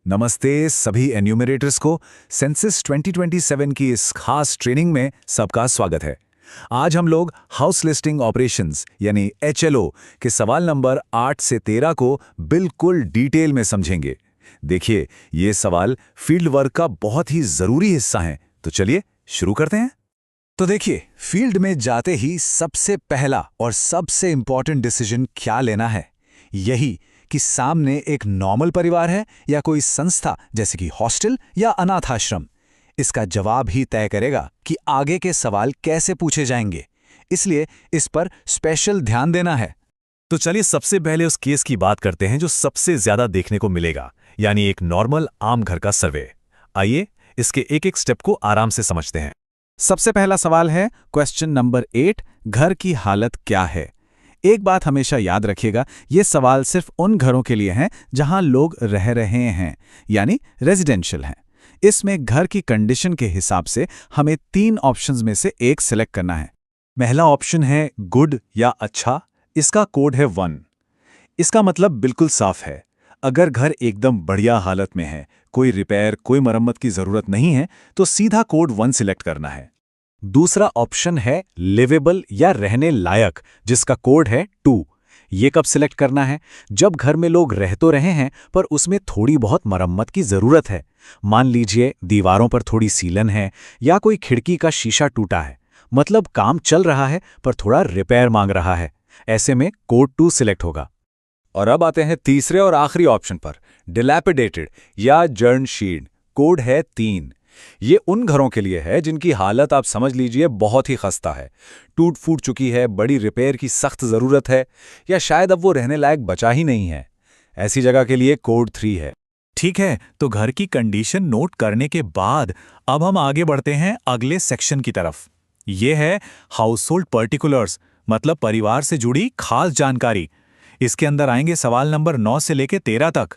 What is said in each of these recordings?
नमस्ते सभी एन्यूमरेटर्स को सेंसस 2027 की इस खास ट्रेनिंग में सबका स्वागत है। आज हम लोग हाउस लिस्टिंग ऑपरेशंस यानी HLO के सवाल नंबर 8 से 13 को बिल्कुल डिटेल में समझेंगे। देखिए, ये सवाल फील्ड वर्क का बहुत ही ज़रूरी हिस्सा हैं, तो चलिए शुरू करते हैं। तो देखिए, फील्ड में जाते ही सबसे पहला और सबसे इम्पॉर्टेंट डिसीजन क्या लेना है, यही कि सामने एक नॉर्मल परिवार है या कोई संस्था जैसे कि हॉस्टल या अनाथ आश्रम। इसका जवाब ही तय करेगा कि आगे के सवाल कैसे पूछे जाएंगे, इसलिए इस पर स्पेशल ध्यान देना है। तो चलिए सबसे पहले उस केस की बात करते हैं जो सबसे ज्यादा देखने को मिलेगा, यानी एक नॉर्मल आम घर का सर्वे। आइए इसके एक एक स्टेप को आराम से समझते हैं। सबसे पहला सवाल है क्वेश्चन नंबर 8, घर की हालत क्या है। एक बात हमेशा याद रखिएगा, ये सवाल सिर्फ उन घरों के लिए हैं जहां लोग रह रहे हैं, यानी रेजिडेंशियल हैं। इसमें घर की कंडीशन के हिसाब से हमें 3 ऑप्शंस में से एक सिलेक्ट करना है। पहला ऑप्शन है गुड या अच्छा, इसका कोड है 1। इसका मतलब बिल्कुल साफ है। अगर घर एकदम बढ़िया हालत में है, कोई रिपेयर कोई मरम्मत की जरूरत नहीं है, तो सीधा कोड 1 सिलेक्ट करना है। दूसरा ऑप्शन है लिवेबल या रहने लायक, जिसका कोड है 2। ये कब सिलेक्ट करना है? जब घर में लोग रह तो रहे हैं पर उसमें थोड़ी बहुत मरम्मत की जरूरत है। मान लीजिए दीवारों पर थोड़ी सीलन है या कोई खिड़की का शीशा टूटा है, मतलब काम चल रहा है पर थोड़ा रिपेयर मांग रहा है। ऐसे में कोड 2 सिलेक्ट होगा। और अब आते हैं तीसरे और आखिरी ऑप्शन पर, डिलैपिडेटेड या जर्नशील्ड, कोड है 3। ये उन घरों के लिए है जिनकी हालत आप समझ लीजिए बहुत ही खस्ता है, टूट फूट चुकी है, बड़ी रिपेयर की सख्त ज़रूरत है, या शायद अब वो रहने लायक बचा ही नहीं है। ऐसी जगह के लिए कोड 3 है। ठीक है, तो घर की कंडीशन नोट करने के बाद अब हम आगे बढ़ते हैं अगले सेक्शन की तरफ। ये है हाउसहोल्ड पर्टिकुलर्स, मतलब परिवार से जुड़ी खास जानकारी। इसके अंदर आएंगे सवाल नंबर 9 से लेकर 13 तक।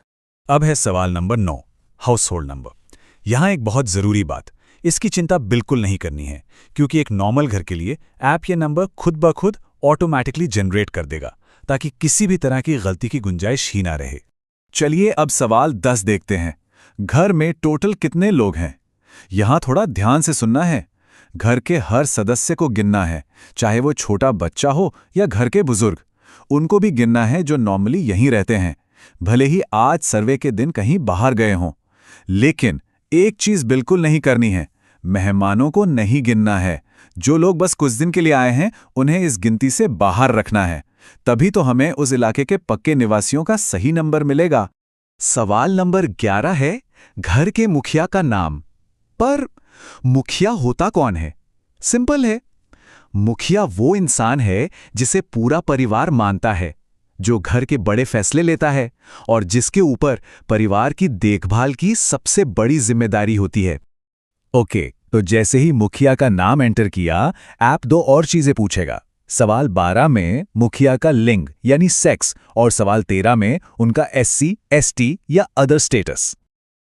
अब है सवाल नंबर 9, हाउसहोल्ड नंबर। यहाँ एक बहुत ज़रूरी बात, इसकी चिंता बिल्कुल नहीं करनी है, क्योंकि एक नॉर्मल घर के लिए ऐप ये नंबर खुद ब खुद ऑटोमैटिकली जनरेट कर देगा, ताकि किसी भी तरह की गलती की गुंजाइश ही ना रहे। चलिए अब सवाल 10 देखते हैं। घर में टोटल कितने लोग हैं? यहाँ थोड़ा ध्यान से सुनना है। घर के हर सदस्य को गिनना है, चाहे वो छोटा बच्चा हो या घर के बुजुर्ग। उनको भी गिनना है जो नॉर्मली यहीं रहते हैं, भले ही आज सर्वे के दिन कहीं बाहर गए हों। लेकिन एक चीज बिल्कुल नहीं करनी है, मेहमानों को नहीं गिनना है। जो लोग बस कुछ दिन के लिए आए हैं उन्हें इस गिनती से बाहर रखना है, तभी तो हमें उस इलाके के पक्के निवासियों का सही नंबर मिलेगा। सवाल नंबर 11 है घर के मुखिया का नाम। पर मुखिया होता कौन है? सिंपल है, मुखिया वो इंसान है जिसे पूरा परिवार मानता है, जो घर के बड़े फैसले लेता है और जिसके ऊपर परिवार की देखभाल की सबसे बड़ी जिम्मेदारी होती है। ओके, तो जैसे ही मुखिया का नाम एंटर किया, ऐप 2 और चीजें पूछेगा। सवाल 12 में मुखिया का लिंग यानी सेक्स, और सवाल 13 में उनका SC, ST या अदर स्टेटस।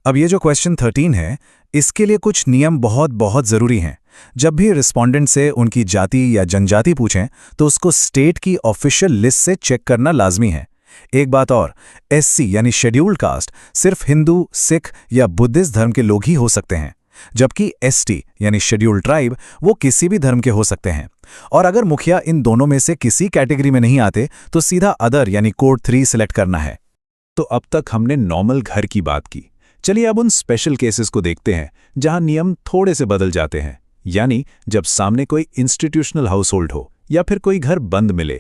अब ये जो क्वेश्चन 13 है, इसके लिए कुछ नियम बहुत बहुत जरूरी हैं। जब भी रिस्पोंडेंट से उनकी जाति या जनजाति पूछें तो उसको स्टेट की ऑफिशियल लिस्ट से चेक करना लाजमी है। एक बात और, SC यानी शेड्यूल्ड कास्ट सिर्फ हिंदू, सिख या बुद्धिस्ट धर्म के लोग ही हो सकते हैं, जबकि ST यानी शेड्यूल्ड ट्राइब वो किसी भी धर्म के हो सकते हैं। और अगर मुखिया इन दोनों में से किसी कैटेगरी में नहीं आते तो सीधा अदर यानी कोड 3 सिलेक्ट करना है। तो अब तक हमने नॉर्मल घर की बात की। चलिए अब उन स्पेशल केसेस को देखते हैं जहां नियम थोड़े से बदल जाते हैं, यानी जब सामने कोई इंस्टीट्यूशनल हाउसहोल्ड हो या फिर कोई घर बंद मिले।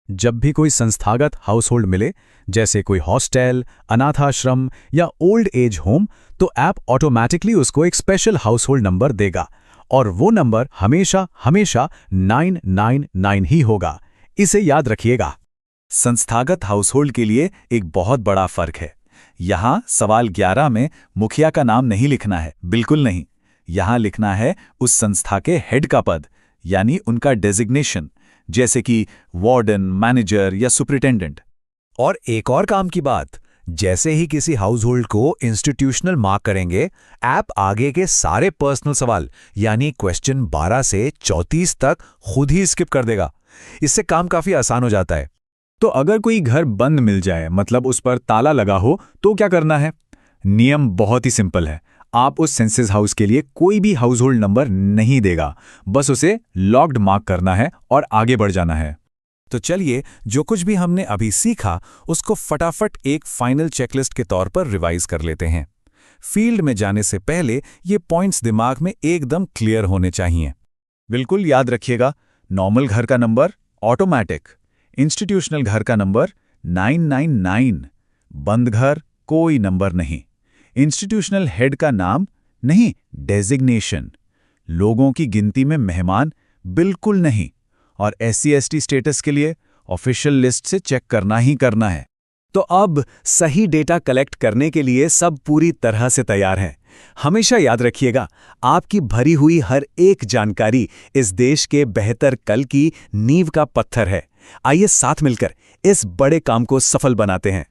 जब भी कोई संस्थागत हाउसहोल्ड मिले, जैसे कोई हॉस्टल, अनाथ आश्रम या ओल्ड एज होम, तो ऐप ऑटोमैटिकली उसको एक स्पेशल हाउसहोल्ड नंबर देगा, और वो नंबर हमेशा हमेशा 999 ही होगा। इसे याद रखिएगा। संस्थागत हाउसहोल्ड के लिए एक बहुत बड़ा फर्क है। यहाँ सवाल 11 में मुखिया का नाम नहीं लिखना है, बिल्कुल नहीं। यहाँ लिखना है उस संस्था के हेड का पद, यानी उनका डेजिग्नेशन, जैसे कि वार्डन, मैनेजर या सुपरिटेंडेंट। और एक और काम की बात, जैसे ही किसी हाउसहोल्ड को इंस्टीट्यूशनल मार्क करेंगे, ऐप आगे के सारे पर्सनल सवाल यानी क्वेश्चन 12 से 34 तक खुद ही स्किप कर देगा। इससे काम काफी आसान हो जाता है। तो अगर कोई घर बंद मिल जाए, मतलब उस पर ताला लगा हो, तो क्या करना है? नियम बहुत ही सिंपल है। आप उस सेंसस हाउस के लिए कोई भी हाउस होल्ड नंबर नहीं देगा, बस उसे लॉक्ड मार्क करना है और आगे बढ़ जाना है। तो चलिए, जो कुछ भी हमने अभी सीखा उसको फटाफट एक फाइनल चेकलिस्ट के तौर पर रिवाइज कर लेते हैं। फील्ड में जाने से पहले ये पॉइंट्स दिमाग में एकदम क्लियर होने चाहिए। बिल्कुल याद रखिएगा, नॉर्मल घर का नंबर ऑटोमेटिक, इंस्टीट्यूशनल घर का नंबर 999, बंद घर कोई नंबर नहीं, इंस्टीट्यूशनल हेड का नाम नहीं डेजिग्नेशन, लोगों की गिनती में मेहमान बिल्कुल नहीं, और SC/ST स्टेटस के लिए ऑफिशियल लिस्ट से चेक करना ही करना है। तो अब सही डेटा कलेक्ट करने के लिए सब पूरी तरह से तैयार हैं। हमेशा याद रखिएगा, आपकी भरी हुई हर एक जानकारी इस देश के बेहतर कल की नींव का पत्थर है। आइए साथ मिलकर इस बड़े काम को सफल बनाते हैं।